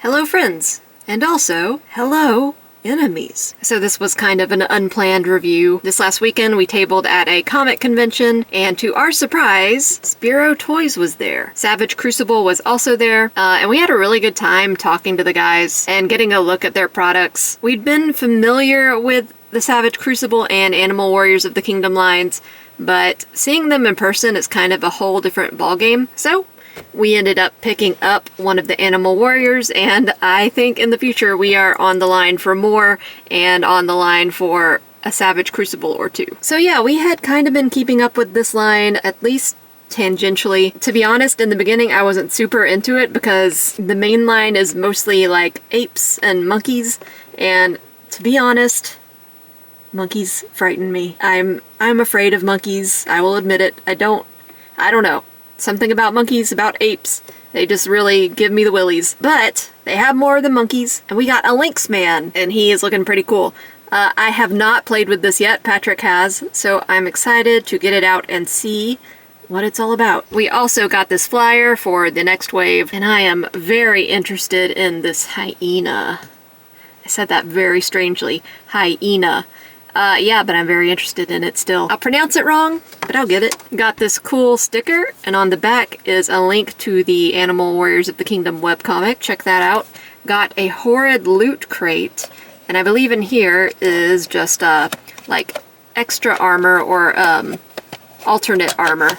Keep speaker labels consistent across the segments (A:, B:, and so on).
A: hello friends, and also, hello enemies. So this was kind of an unplanned review. This last weekend we tabled at a comic convention, and to our surprise, Spero Toys was there. Savage Crucible was also there, and we had a really good time talking to the guys and getting a look at their products. We'd been familiar with the Savage Crucible and Animal Warriors of the Kingdom lines, but seeing them in person is kind of a whole different ballgame. So we ended up picking up one of the Animal Warriors, and I think in the future we are on the line for more and on the line for a Savage Crucible or two. So yeah, we had kind of been keeping up with this line, at least tangentially. To be honest, in the beginning I wasn't super into it because the main line is mostly like apes and monkeys, and to be honest, monkeys frighten me. I'm afraid of monkeys. I will admit it. I don't know. Something about monkeys, about apes, they just really give me the willies. But they have more than monkeys, and we got a Lynx Man, and he is looking pretty cool. I have not played with this yet, Patrick has, so I'm excited to get it out and see what it's all about. We also got this flyer for the next wave, and I am very interested in this hyena. I said that very strangely, hyena. Yeah, but I'm very interested in it still. I'll pronounce it wrong, but I'll get it. Got this cool sticker, and on the back is a link to the Animal Warriors of the Kingdom webcomic. Check that out. Got a horrid loot crate, and I believe in here is just, like, extra armor or, alternate armor.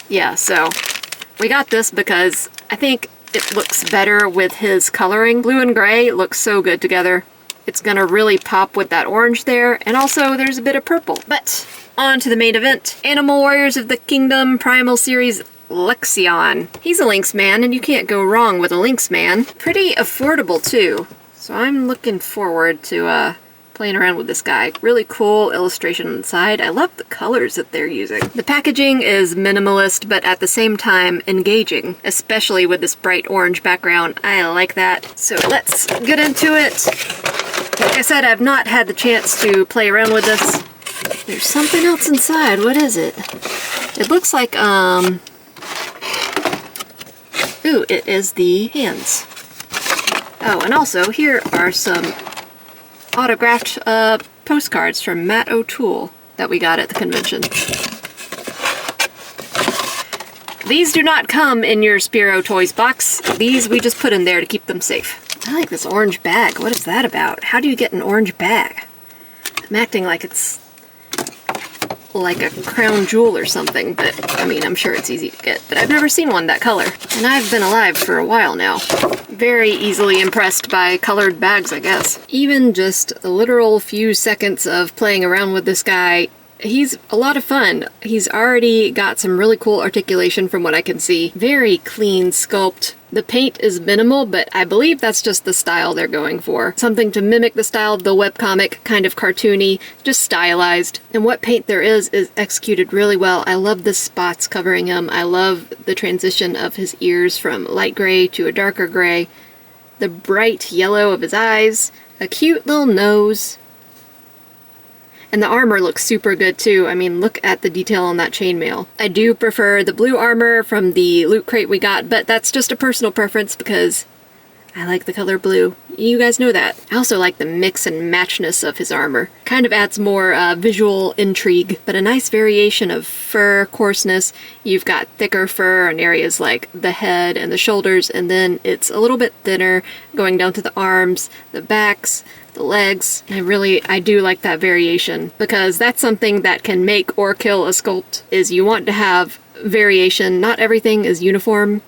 A: Yeah, so we got this because I think it looks better with his coloring. Blue and gray look so good together. It's gonna really pop with that orange there, and also there's a bit of purple. But on to the main event. Animal Warriors of the Kingdom Primal Series Lexion. He's a Lynx Man, and you can't go wrong with a Lynx Man. Pretty affordable too, so I'm looking forward to playing around with this guy. Really cool illustration on the side. I love the colors that they're using. The packaging is minimalist, but at the same time engaging, especially with this bright orange background. I like that. So let's get into it. Like I said, I've not had the chance to play around with this. There's something else inside. What is it? It looks like, ooh, it is the hands. Oh, and also here are some autographed postcards from Matt O'Toole that we got at the convention. These do not come in your Spero Toys box. These we just put in there to keep them safe. I like this orange bag. What is that about? How do you get an orange bag? I'm acting like it's like a crown jewel or something, but I mean, I'm sure it's easy to get, but I've never seen one that color. And I've been alive for a while now. Very easily impressed by colored bags, I guess. Even just a literal few seconds of playing around with this guy, he's a lot of fun. He's already got some really cool articulation from what I can see. Very clean sculpt. The paint is minimal, but I believe that's just the style they're going for. Something to mimic the style of the webcomic, kind of cartoony, just stylized. And what paint there is executed really well. I love the spots covering him. I love the transition of his ears from light gray to a darker gray. The bright yellow of his eyes. A cute little nose. And the armor looks super good too. I mean, look at the detail on that chainmail. I do prefer the blue armor from the loot crate we got, but that's just a personal preference because I like the color blue. You guys know that. I also like the mix and matchness of his armor. Kind of adds more visual intrigue, but a nice variation of fur coarseness. You've got thicker fur on areas like the head and the shoulders, and then it's a little bit thinner going down to the arms, the backs, the legs. I do like that variation because that's something that can make or kill a sculpt, is you want to have variation. Not everything is uniform.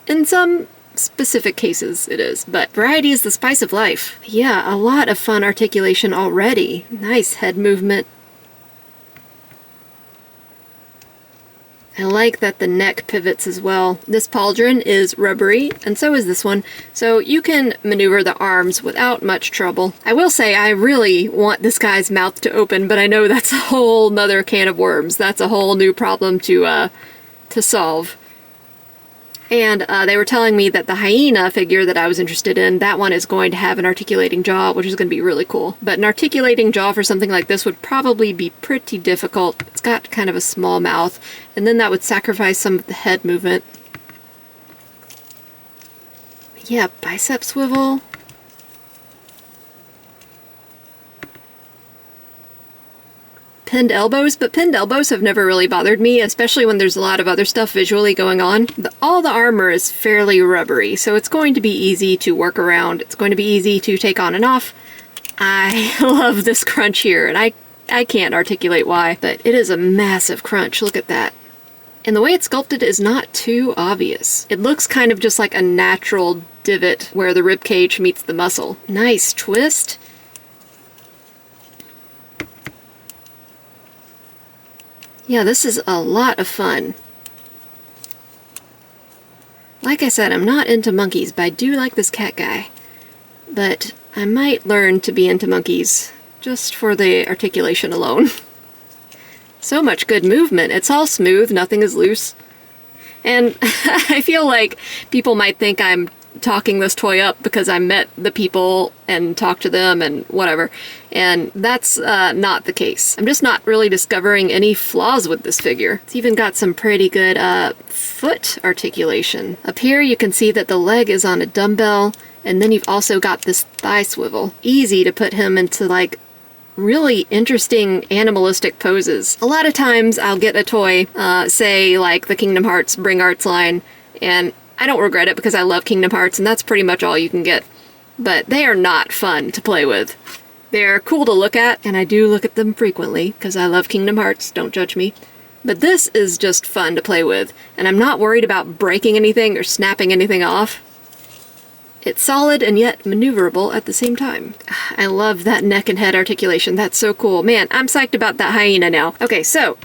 A: In some specific cases it is, but variety is the spice of life. Yeah, a lot of fun articulation already. Nice head movement. I like that the neck pivots as well. This pauldron is rubbery, and so is this one, so you can maneuver the arms without much trouble. I will say I really want this guy's mouth to open, but I know that's a whole nother can of worms. That's a whole new problem to solve. And they were telling me that the hyena figure that I was interested in, that one is going to have an articulating jaw, which is going to be really cool. But an articulating jaw for something like this would probably be pretty difficult. It's got kind of a small mouth, and then that would sacrifice some of the head movement. Yeah, bicep swivel. Pinned elbows, but pinned elbows have never really bothered me, especially when there's a lot of other stuff visually going on. All the armor is fairly rubbery, so it's going to be easy to work around. It's going to be easy to take on and off. I love this crunch here, and I can't articulate why, but it is a massive crunch. Look at that. And the way it's sculpted is not too obvious. It looks kind of just like a natural divot where the rib cage meets the muscle. Nice twist. Yeah, this is a lot of fun. Like I said, I'm not into monkeys, but I do like this cat guy. But I might learn to be into monkeys just for the articulation alone. So much good movement. It's all smooth, nothing is loose. And I feel like people might think I'm talking this toy up because I met the people and talked to them and whatever. And that's not the case. I'm just not really discovering any flaws with this figure. It's even got some pretty good foot articulation. Up here you can see that the leg is on a dumbbell, and then you've also got this thigh swivel. Easy to put him into like really interesting animalistic poses. A lot of times I'll get a toy, say like the Kingdom Hearts Bring Arts line, and I don't regret it because I love Kingdom Hearts and that's pretty much all you can get. But they are not fun to play with. They're cool to look at, and I do look at them frequently because I love Kingdom Hearts, don't judge me. But this is just fun to play with, and I'm not worried about breaking anything or snapping anything off. It's solid and yet maneuverable at the same time. I love that neck and head articulation. That's so cool. Man, I'm psyched about that hyena now. Okay, so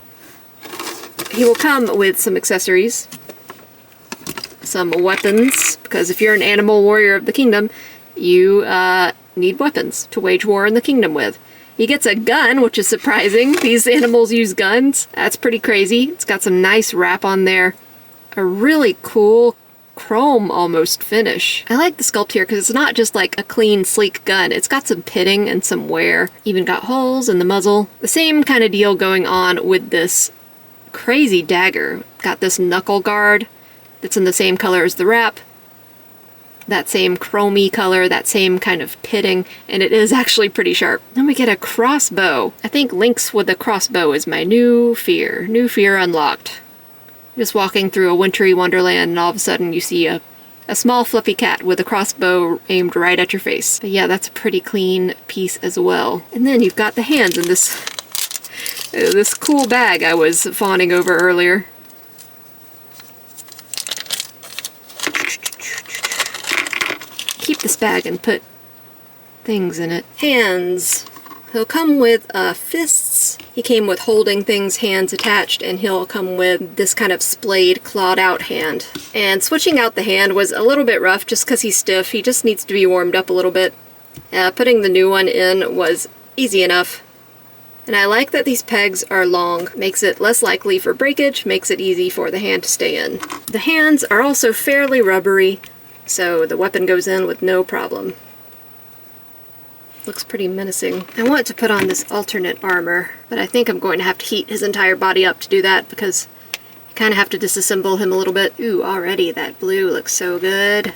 A: he will come with some accessories, some weapons, because if you're an animal warrior of the kingdom, you need weapons to wage war in the kingdom with. He gets a gun, which is surprising. These animals use guns. That's pretty crazy. It's got some nice wrap on there. A really cool chrome almost finish. I like the sculpt here because it's not just like a clean, sleek gun. It's got some pitting and some wear. Even got holes in the muzzle. The same kind of deal going on with this crazy dagger. Got this knuckle guard that's in the same color as the wrap. That same chromy color, that same kind of pitting, and it is actually pretty sharp. Then we get a crossbow. I think Lynx with a crossbow is my new fear. New fear unlocked. Just walking through a wintry wonderland and all of a sudden you see a small fluffy cat with a crossbow aimed right at your face. But yeah, that's a pretty clean piece as well. And then you've got the hands in this cool bag I was fawning over earlier. Keep this bag and put things in it. Hands. He'll come with fists. He came with holding things, hands attached, and he'll come with this kind of splayed, clawed out hand. And switching out the hand was a little bit rough just because he's stiff. He just needs to be warmed up a little bit. Putting the new one in was easy enough. And I like that these pegs are long. Makes it less likely for breakage, makes it easy for the hand to stay in. The hands are also fairly rubbery, so the weapon goes in with no problem. Looks pretty menacing. I want to put on this alternate armor, but I think I'm going to have to heat his entire body up to do that because you kind of have to disassemble him a little bit. Ooh, already that blue looks so good.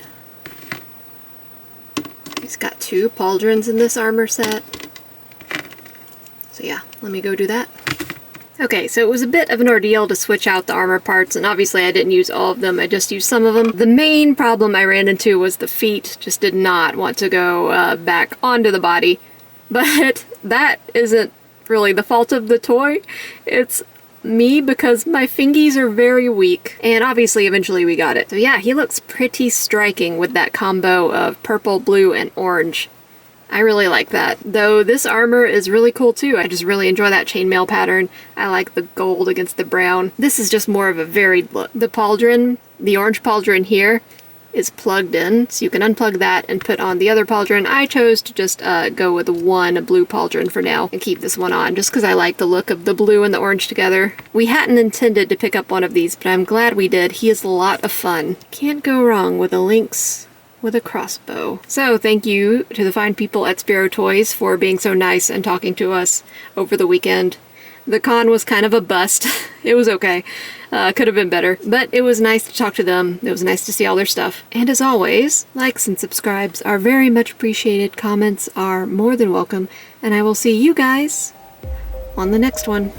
A: He's got 2 pauldrons in this armor set. So yeah, let me go do that. Okay, so it was a bit of an ordeal to switch out the armor parts, and obviously I didn't use all of them, I just used some of them. The main problem I ran into was the feet just did not want to go back onto the body. But that isn't really the fault of the toy. It's me because my fingies are very weak, and obviously eventually we got it. So yeah, he looks pretty striking with that combo of purple, blue, and orange. I really like that. Though this armor is really cool too. I just really enjoy that chainmail pattern. I like the gold against the brown. This is just more of a varied look. The pauldron, the orange pauldron here, is plugged in, so you can unplug that and put on the other pauldron. I chose to just go with one blue pauldron for now and keep this one on, just because I like the look of the blue and the orange together. We hadn't intended to pick up one of these, but I'm glad we did. He is a lot of fun. Can't go wrong with a Lynx with a crossbow. So thank you to the fine people at Spero Toys for being so nice and talking to us over the weekend. The con was kind of a bust. It was okay. Could have been better, but it was nice to talk to them. It was nice to see all their stuff. And as always, likes and subscribes are very much appreciated. Comments are more than welcome, and I will see you guys on the next one.